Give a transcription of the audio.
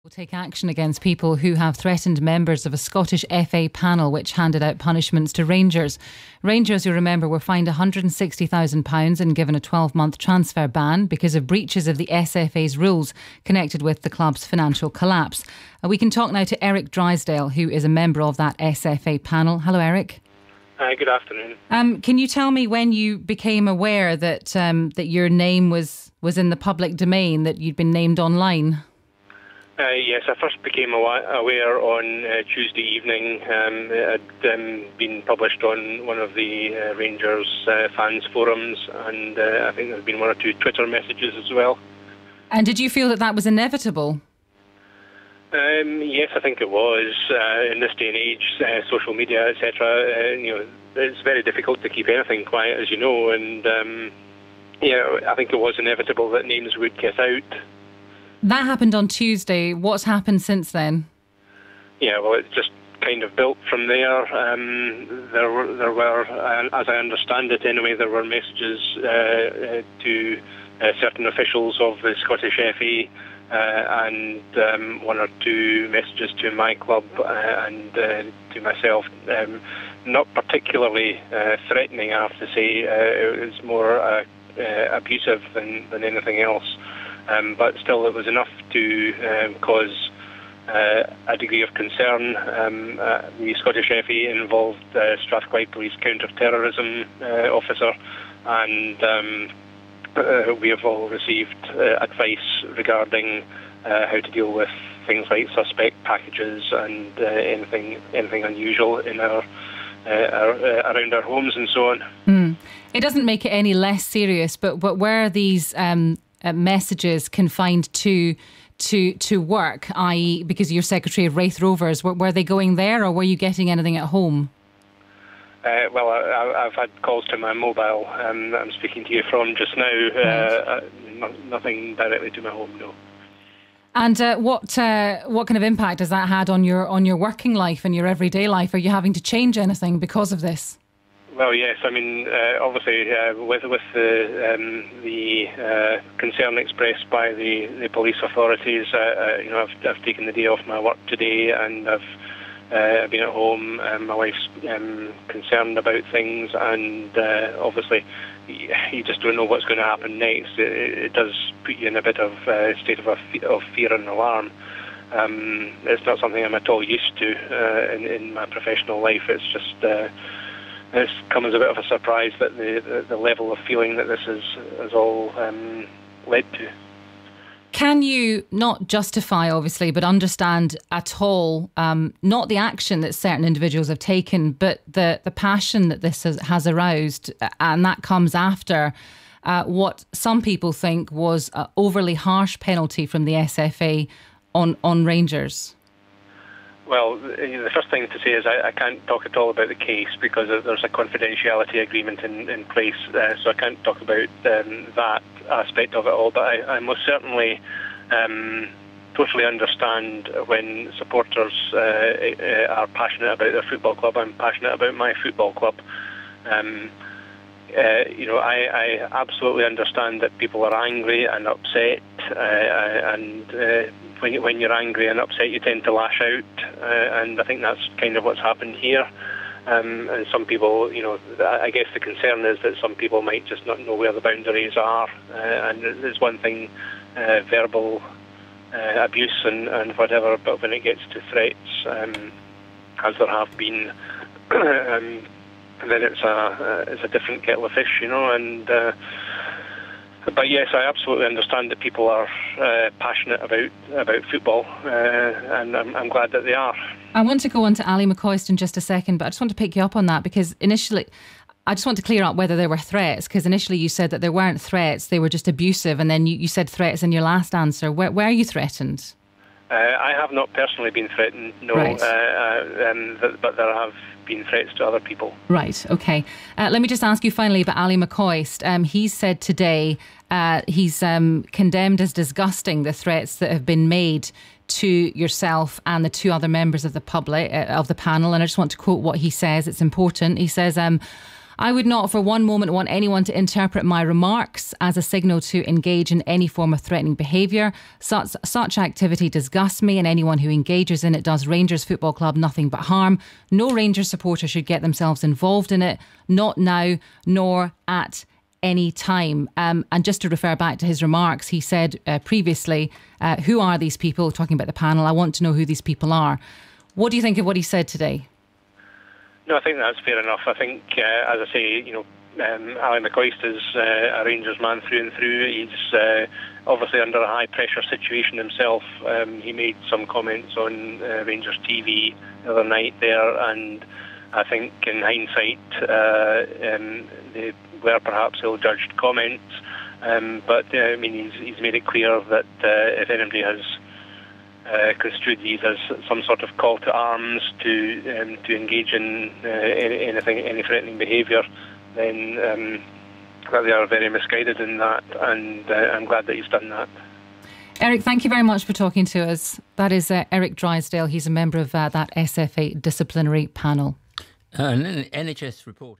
Will take action against people who have threatened members of a Scottish FA panel which handed out punishments to Rangers. Rangers, you remember, were fined £160,000 and given a 12-month transfer ban because of breaches of the SFA's rules connected with the club's financial collapse. We can talk now to Eric Drysdale, who is a member of that SFA panel. Hello, Eric. Hi, good afternoon. Can you tell me when you became aware that that your name was in the public domain, that you'd been named online? Yes, I first became aware on Tuesday evening. It had been published on one of the Rangers fans forums, and I think there had been one or two Twitter messages as well. And did you feel that that was inevitable? Yes, I think it was. In this day and age, social media, etc., it's very difficult to keep anything quiet, as you know, and I think it was inevitable that names would get out. That happened on Tuesday. What's happened since then? Yeah, well, it just kind of built from there. There were, as I understand it anyway, there were messages to certain officials of the Scottish FA and one or two messages to my club and to myself. Not particularly threatening, I have to say. It was more abusive than anything else. But still, it was enough to cause a degree of concern. The Scottish FA involved Strathclyde Police counter-terrorism officer, and we have all received advice regarding how to deal with things like suspect packages and anything unusual in our around our homes and so on. It doesn't make it any less serious, but were these messages confined to work, i.e. because you're Secretary of Wraith Rovers, were they going there, or were you getting anything at home? Well, I've had calls to my mobile that I'm speaking to you from just now. Right. Nothing directly to my home, no. And what kind of impact has that had on your working life and your everyday life? Are you having to change anything because of this? Well, yes. I mean, obviously, with the concern expressed by the police authorities, I've taken the day off my work today, and I've been at home. My wife's concerned about things, and obviously, you just don't know what's going to happen next. It does put you in a bit of state of fear and alarm. It's not something I'm at all used to in my professional life. It's just. It's come as a bit of a surprise that the level of feeling that this has all led to. Can you not justify, obviously, but understand at all, not the action that certain individuals have taken, but the passion that this has aroused, and that comes after what some people think was an overly harsh penalty from the SFA on Rangers? Well, the first thing to say is I can't talk at all about the case because there's a confidentiality agreement in place, so I can't talk about that aspect of it all. But I most certainly totally understand when supporters are passionate about their football club. I'm passionate about my football club. I absolutely understand that people are angry and upset, and when you're angry and upset, you tend to lash out, and I think that's kind of what's happened here. And some people, I guess the concern is that some people might just not know where the boundaries are, and there's one thing, verbal abuse and whatever, but when it gets to threats, as there have been, then it's a different kettle of fish, and. But yes, I absolutely understand that people are passionate about football, and I'm glad that they are. I want to go on to Ali McCoist in just a second, but I just want to pick you up on that because initially, I just want to clear up whether there were threats, because initially you said that there weren't threats, they were just abusive, and then you said threats in your last answer. Where are you threatened? I have not personally been threatened, no, right. But there have been threats to other people. Right, okay. Let me just ask you finally about Ali McCoist. He's said today he's condemned as disgusting the threats that have been made to yourself and the two other members of the public, of the panel. And I just want to quote what he says. It's important. He says, I would not for one moment want anyone to interpret my remarks as a signal to engage in any form of threatening behaviour. Such activity disgusts me, and anyone who engages in it does Rangers Football Club nothing but harm. No Rangers supporter should get themselves involved in it, not now nor at any time. And just to refer back to his remarks, he said previously, who are these people? Talking about the panel, I want to know who these people are. What do you think of what he said today? No, I think that's fair enough. I think, as I say, Ali McCoist is a Rangers man through and through. He's obviously under a high-pressure situation himself. He made some comments on Rangers TV the other night there, and I think in hindsight they were perhaps ill-judged comments. But he's made it clear that if anybody has construed these as some sort of call to arms to engage in any threatening behaviour, then that they are very misguided in that, and I'm glad that he's done that. Eric, thank you very much for talking to us. That is Eric Drysdale. He's a member of that SFA disciplinary panel. An NHS report.